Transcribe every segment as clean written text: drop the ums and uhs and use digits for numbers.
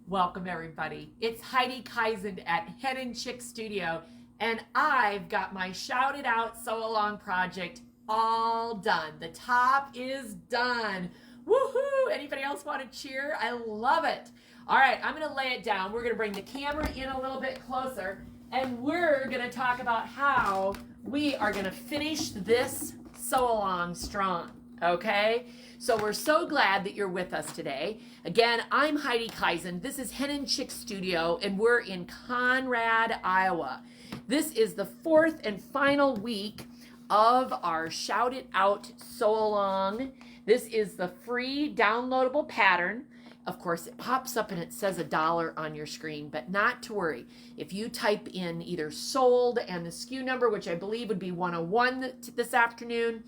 Welcome everybody. It's Heidi Kaizen at Hen and Chick Studio, and I've got my Shout It Out Sew Along project all done. The top is done. Woohoo! Anybody else want to cheer? I love it. All right, I'm going to lay it down. We're going to bring the camera in a little bit closer, and we're going to talk about how we are going to finish this sew along strong. Okay, so we're so glad that you're with us today. Again, I'm Heidi Kaizen. This is Hen and Chick Studio, and we're in Conrad, Iowa. This is the fourth and final week of our Shout It Out Sew Along. This is the free downloadable pattern. Of course, it pops up and it says $1 on your screen, but not to worry. If you type in either sold and the SKU number, which I believe would be 101 this afternoon,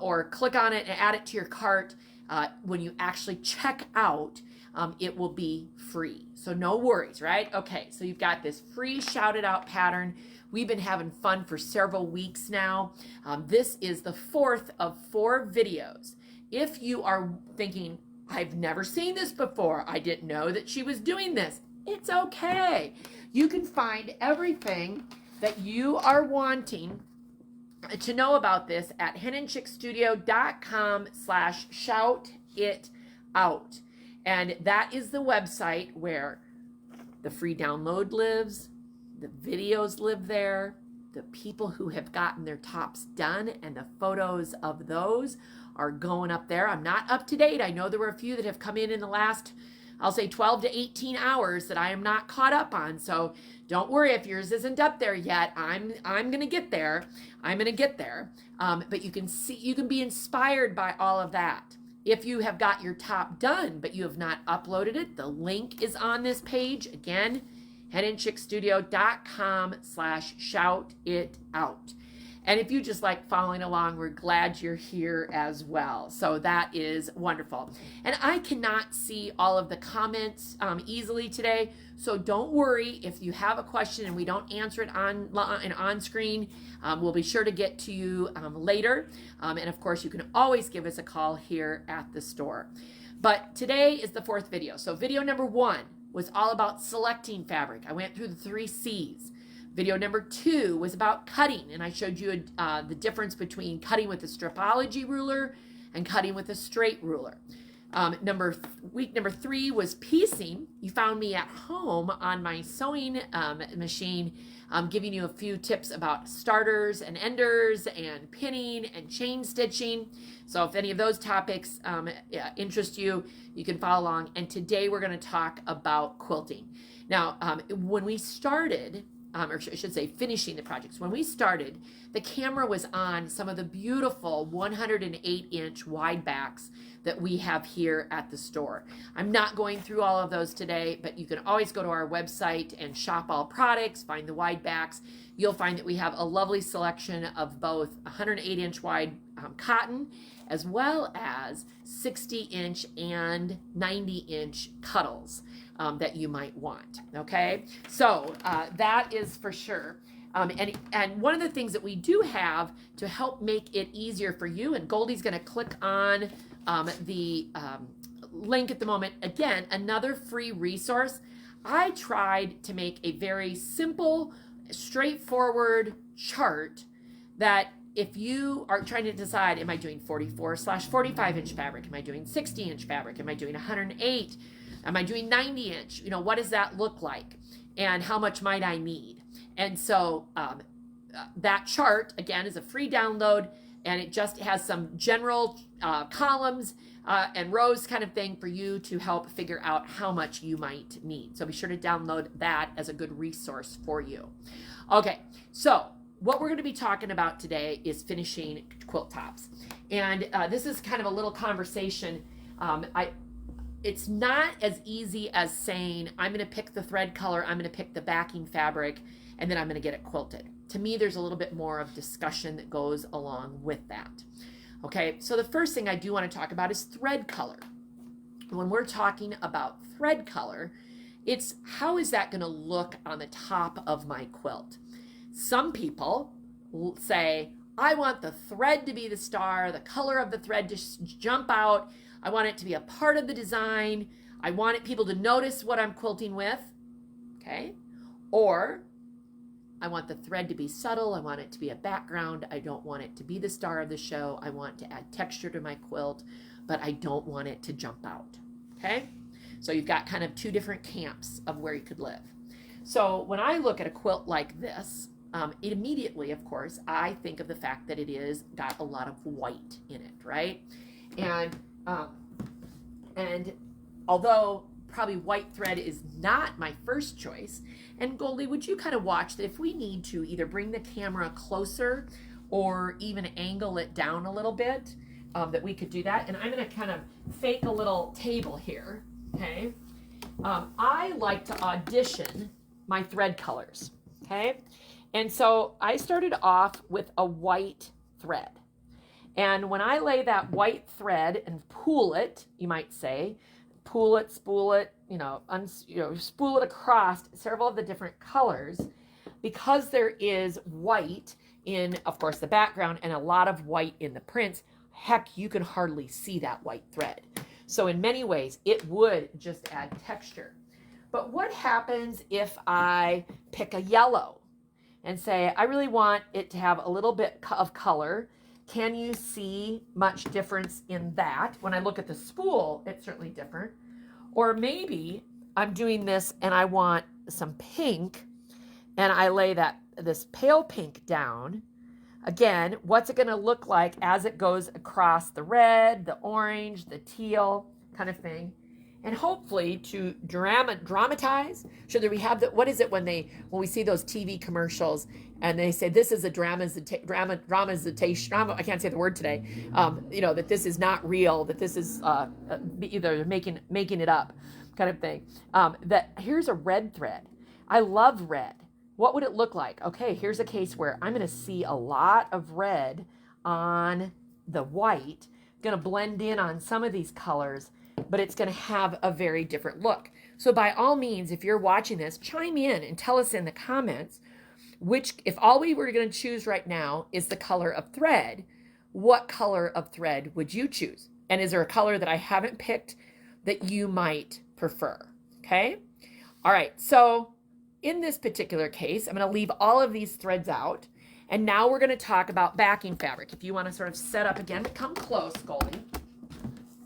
or click on it and add it to your cart, when you actually check out, it will be free. So no worries, right? Okay, so you've got this free Shout It Out pattern. We've been having fun for several weeks now. This is the fourth of 4 videos. If you are thinking, I've never seen this before, I didn't know that she was doing this, it's okay. You can find everything that you are wanting to know about this at henandchickstudio.com/shoutitout. And that is the website where the free download lives, the videos live there, the people who have gotten their tops done and the photos of those are going up there. I'm not up to date. I know there were a few that have come in the last, I'll say 12 to 18 hours that I am not caught up on. So don't worry if yours isn't up there yet. I'm going to get there. I'm going to get there. But you can see, you can be inspired by all of that. If you have got your top done, but you have not uploaded it, the link is on this page. Again, henandchickstudio.com/shoutitout. And if you just like following along, we're glad you're here as well. So that is wonderful. And I cannot see all of the comments easily today. So don't worry if you have a question and we don't answer it on screen. We'll be sure to get to you later. And of course, you can always give us a call here at the store. But today is the 4th video. So video number 1 was all about selecting fabric. I went through the 3 C's. Video number 2 was about cutting, and I showed you the difference between cutting with a stripology ruler and cutting with a straight ruler. Week number 3 was piecing. You found me at home on my sewing machine, giving you a few tips about starters and enders and pinning and chain stitching. So if any of those topics interest you, you can follow along. And today we're going to talk about quilting. Now, when we started, or I should say finishing the projects. When we started, the camera was on some of the beautiful 108-inch wide backs that we have here at the store. I'm not going through all of those today, but you can always go to our website and shop all products, find the wide backs. You'll find that we have a lovely selection of both 108-inch wide cotton, as well as 60-inch and 90-inch cuddles that you might want, okay? So that is for sure. And one of the things that we do have to help make it easier for you, and Goldie's gonna click on the link at the moment. Again, another free resource. I tried to make a very simple, straightforward chart that if you are trying to decide, am I doing 44/45-inch fabric? Am I doing 60-inch fabric? Am I doing 108? Am I doing 90-inch? You know, what does that look like? And how much might I need? And so that chart, again, is a free download, and it just has some general columns and rows kind of thing for you to help figure out how much you might need. So be sure to download that as a good resource for you. Okay, so what we're going to be talking about today is finishing quilt tops. And this is kind of a little conversation. It's not as easy as saying, I'm going to pick the thread color, I'm going to pick the backing fabric, and then I'm going to get it quilted. To me, there's a little bit more of discussion that goes along with that. Okay, so the first thing I do want to talk about is thread color. When we're talking about thread color, it's how is that going to look on the top of my quilt? Some people say, I want the thread to be the star, the color of the thread to jump out. I want it to be a part of the design. I want people to notice what I'm quilting with, okay? Or I want the thread to be subtle. I want it to be a background. I don't want it to be the star of the show. I want to add texture to my quilt, but I don't want it to jump out, okay? So you've got kind of two different camps of where you could live. So when I look at a quilt like this, immediately, of course, I think of the fact that it is got a lot of white in it, right? And although probably white thread is not my first choice, and Goldie, would you kind of watch that if we need to either bring the camera closer or even angle it down a little bit, that we could do that. And I'm going to kind of fake a little table here, okay? I like to audition my thread colors, okay? And so I started off with a white thread. And when I lay that white thread and pool it, you might say, pool it, spool it, spool it across several of the different colors, because there is white in, of course, the background and a lot of white in the prints, heck, you can hardly see that white thread. So in many ways, it would just add texture. But what happens if I pick a yellow and say, I really want it to have a little bit of color? Can you see much difference in that? When I look at the spool, it's certainly different. Or maybe I'm doing this and I want some pink and I lay this pale pink down. Again, what's it going to look like as it goes across the red, the orange, the teal kind of thing? And hopefully to dramatize, so that we have what is it when we see those TV commercials and they say this is a dramatization, I can't say the word today, that this is not real, that this is either making it up kind of thing. That here's a red thread. I love red. What would it look like? Okay, here's a case where I'm going to see a lot of red on the white, going to blend in on some of these colors, but it's going to have a very different look. So by all means, if you're watching this, chime in and tell us in the comments if all we were going to choose right now is the color of thread, what color of thread would you choose? And is there a color that I haven't picked that you might prefer? Okay. All right. So in this particular case, I'm going to leave all of these threads out. And now we're going to talk about backing fabric. If you want to sort of set up again, come close, Goldie.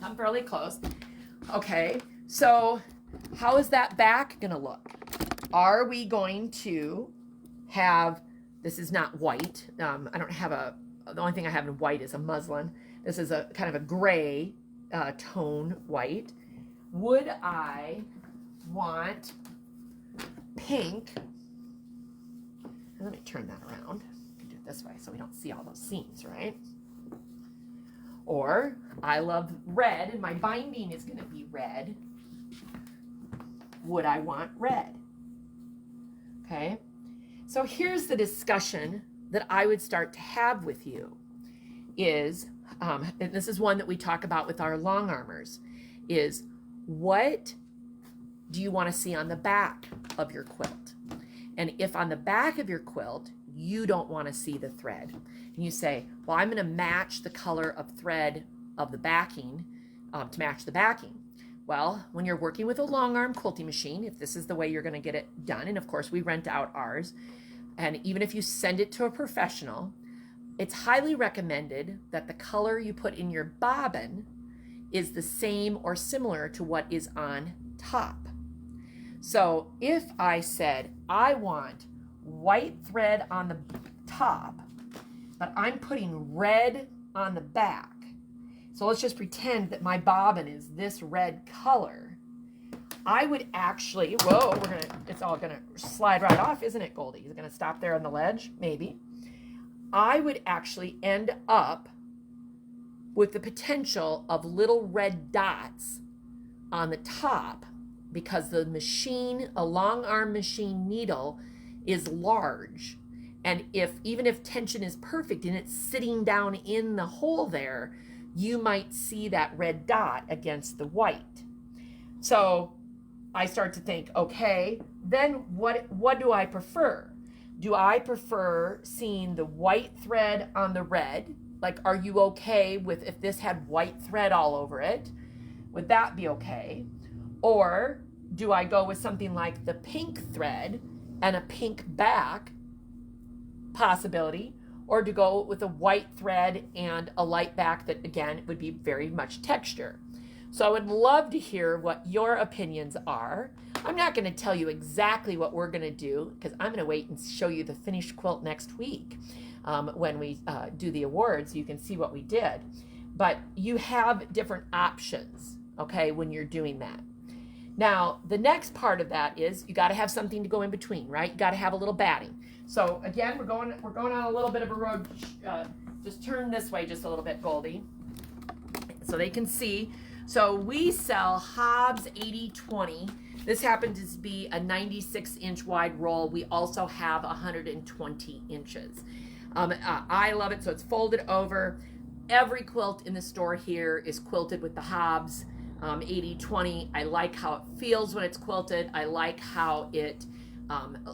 Come fairly close. Okay, so how is that back going to look? Are we going to have, this is not white. I don't have the only thing I have in white is a muslin. This is a kind of a gray tone white. Would I want pink? Let me turn that around. Do it this way so we don't see all those seams, right? Or I love red and my binding is going to be red. Would I want red? Okay. So here's the discussion that I would start to have with you is, and this is one that we talk about with our long armors, is what do you want to see on the back of your quilt? And if on the back of your quilt, you don't want to see the thread, and you say, well, I'm going to match the color of thread of the backing to match the backing. Well, when you're working with a long arm quilting machine, if this is the way you're going to get it done, and of course we rent out ours, and even if you send it to a professional, it's highly recommended that the color you put in your bobbin is the same or similar to what is on top. So if I said, I want white thread on the top, but I'm putting red on the back. So let's just pretend that my bobbin is this red color. I would actually, it's all gonna slide right off, isn't it, Goldie? Is it gonna stop there on the ledge? Maybe. I would actually end up with the potential of little red dots on the top because the machine, a long arm machine needle, is large. And even if tension is perfect and it's sitting down in the hole there, you might see that red dot against the white. So I start to think, okay, then what do I prefer? Do I prefer seeing the white thread on the red? Like, are you okay with if this had white thread all over it? Would that be okay? Or do I go with something like the pink thread and a pink back possibility, or to go with a white thread and a light back that, again, would be very much texture? So I would love to hear what your opinions are. I'm not going to tell you exactly what we're going to do because I'm going to wait and show you the finished quilt next week when we do the awards. You can see what we did. But you have different options, okay, when you're doing that. Now, the next part of that is you got to have something to go in between, right? You got to have a little batting. So again, we're going on a little bit of a road. Just turn this way just a little bit, Goldie, so they can see. So we sell Hobbs 80/20. This happens to be a 96-inch wide roll. We also have 120 inches. I love it. So it's folded over. Every quilt in the store here is quilted with the Hobbs 80/20. I like how it feels when it's quilted. I like how it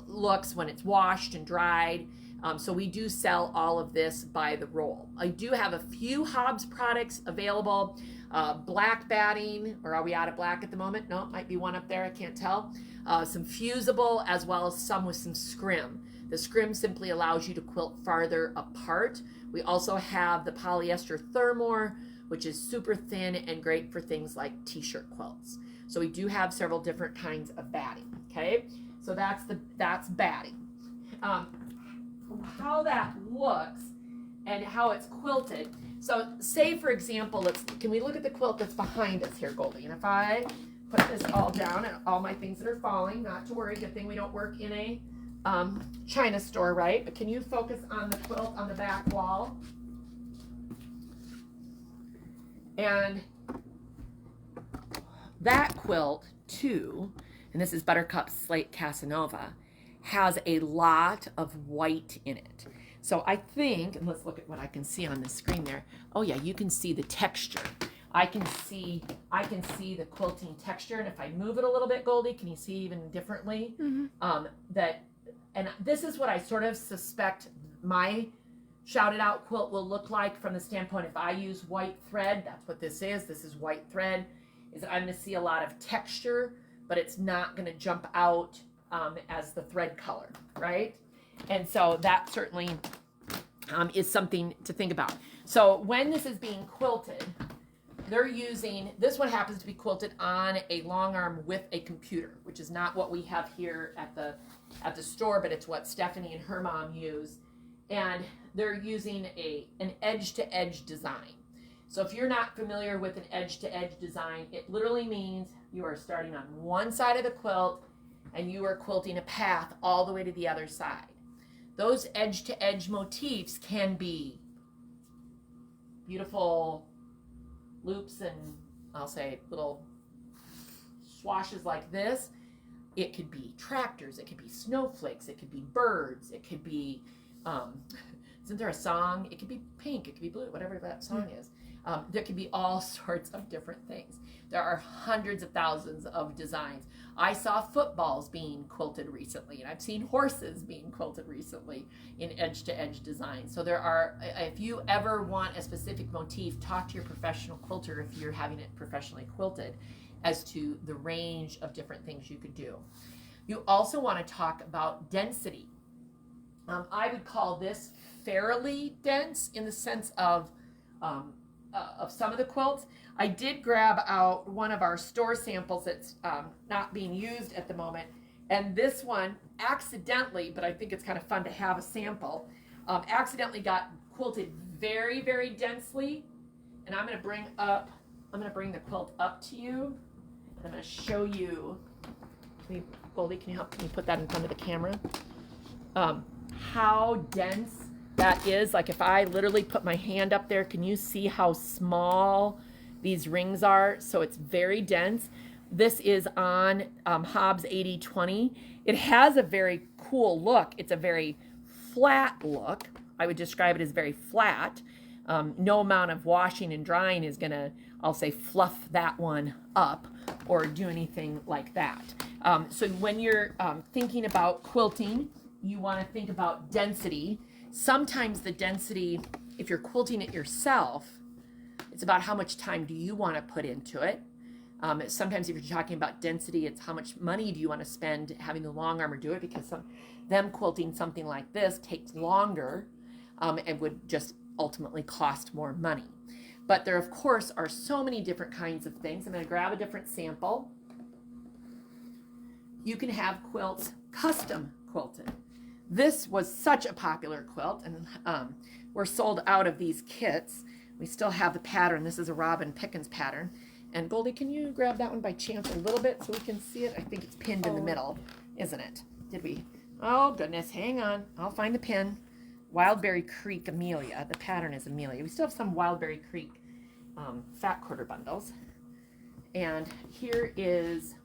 looks when it's washed and dried. So we do sell all of this by the roll. I do have a few Hobbs products available. Black batting, or are we out of black at the moment? No, might be one up there, I can't tell. Some fusible, as well as some with some scrim. The scrim simply allows you to quilt farther apart. We also have the polyester Thermore, which is super thin and great for things like t-shirt quilts. So we do have several different kinds of batting, okay? So that's batting. How that looks and how it's quilted. So say, for example, can we look at the quilt that's behind us here, Goldie? And if I put this all down and all my things that are falling, not to worry, good thing we don't work in a China store, right? But can you focus on the quilt on the back wall? And that quilt too, and this is Buttercup Slate Casanova, has a lot of white in it. So I think, and let's look at what I can see on the screen there. Oh yeah, you can see the texture. I can see the quilting texture, and if I move it a little bit, Goldie, can you see even differently? Mm-hmm. And this is what I sort of suspect my Shout It Out quilt will look like from the standpoint, if I use white thread, that's what this is white thread, is that I'm going to see a lot of texture, but it's not going to jump out as the thread color, right? And so that certainly is something to think about. So when this is being quilted, they're using, this one happens to be quilted on a long arm with a computer, which is not what we have here at the store, but it's what Stephanie and her mom use. And they're using an edge-to-edge design. So if you're not familiar with an edge-to-edge design, it literally means you are starting on one side of the quilt and you are quilting a path all the way to the other side. Those edge-to-edge motifs can be beautiful loops and I'll say little swashes like this. It could be tractors, it could be snowflakes, it could be birds, it could be, isn't there a song? It could be pink, it could be blue, whatever that song is. There could be all sorts of different things. There are hundreds of thousands of designs. I saw footballs being quilted recently, and I've seen horses being quilted recently in edge-to-edge design. So there are, if you ever want a specific motif, talk to your professional quilter if you're having it professionally quilted as to the range of different things you could do. You also want to talk about density. I would call this fairly dense in the sense of some of the quilts. I did grab out one of our store samples that's not being used at the moment, and this one accidentally, but I think it's kind of fun to have a sample, accidentally got quilted very, very densely. And I'm going to bring the quilt up to you, and I'm going to show you. Goldie, can you put that in front of the camera? How dense that is. Like if I literally put my hand up there, can you see how small these rings are? So it's very dense. This is on Hobbs 80/20. It has a very cool look. It's a very flat look. I would describe it as very flat. No amount of washing and drying is gonna, I'll say, fluff that one up or do anything like that. So when you're thinking about quilting, you want to think about density. Sometimes the density, if you're quilting it yourself, it's about how much time do you want to put into it. Sometimes if you're talking about density, it's how much money do you want to spend having the long armor do it, because them quilting something like this takes longer and would just ultimately cost more money. But there, of course, are so many different kinds of things. I'm going to grab a different sample. You can have quilts custom quilted. This was such a popular quilt, and we're sold out of these kits. We still have the pattern. This is a Robin Pickens pattern. And Goldie, can you grab that one by chance a little bit so we can see it? I think it's pinned in the middle, isn't it? Did we? Oh, goodness. Hang on. I'll find the pin. Wildberry Creek Amelia. The pattern is Amelia. We still have some Wildberry Creek fat quarter bundles. And here is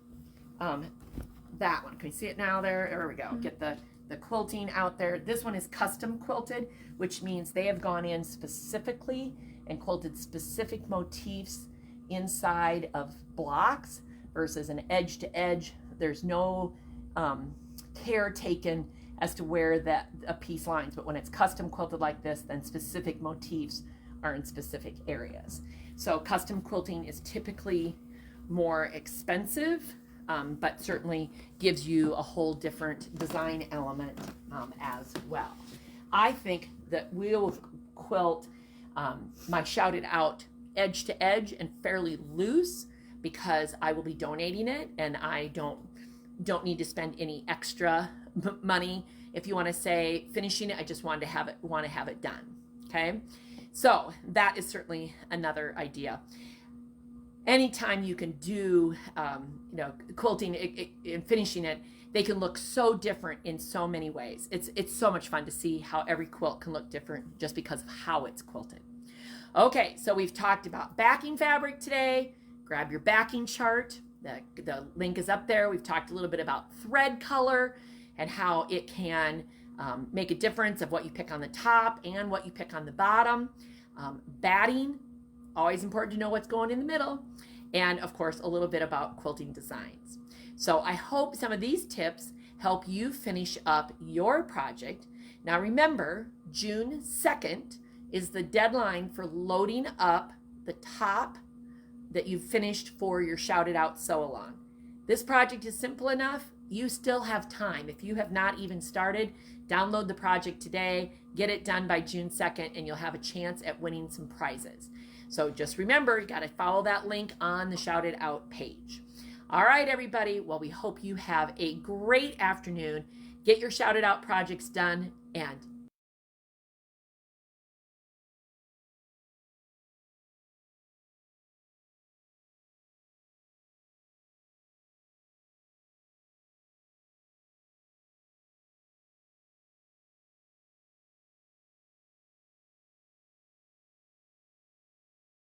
that one. Can you see it now there? There we go. Get the quilting out there. This one is custom quilted, which means they have gone in specifically and quilted specific motifs inside of blocks versus an edge to edge. There's no care taken as to where that a piece lines, but when it's custom quilted like this, then specific motifs are in specific areas. So custom quilting is typically more expensive, but certainly gives you a whole different design element as well. I think that we'll quilt my Shout It Out edge to edge and fairly loose, because I will be donating it and I don't need to spend any extra money. If you want to say finishing it, I just want to have it done. Okay, so that is certainly another idea. Anytime you can do quilting and finishing it, they can look so different in so many ways. It's so much fun to see how every quilt can look different just because of how it's quilted. Okay, so we've talked about backing fabric today. Grab your backing chart. The link is up there. We've talked a little bit about thread color and how it can make a difference of what you pick on the top and what you pick on the bottom. Batting, always important to know what's going in the middle. And of course, a little bit about quilting designs. So I hope some of these tips help you finish up your project. Now remember, June 2nd is the deadline for loading up the top that you've finished for your Shout It Out sew along. This project is simple enough. You still have time. If you have not even started, download the project today, get it done by June 2nd, and you'll have a chance at winning some prizes. So just remember, you got to follow that link on the Shout It Out page. All right, everybody. Well, we hope you have a great afternoon. Get your Shout It Out projects done, and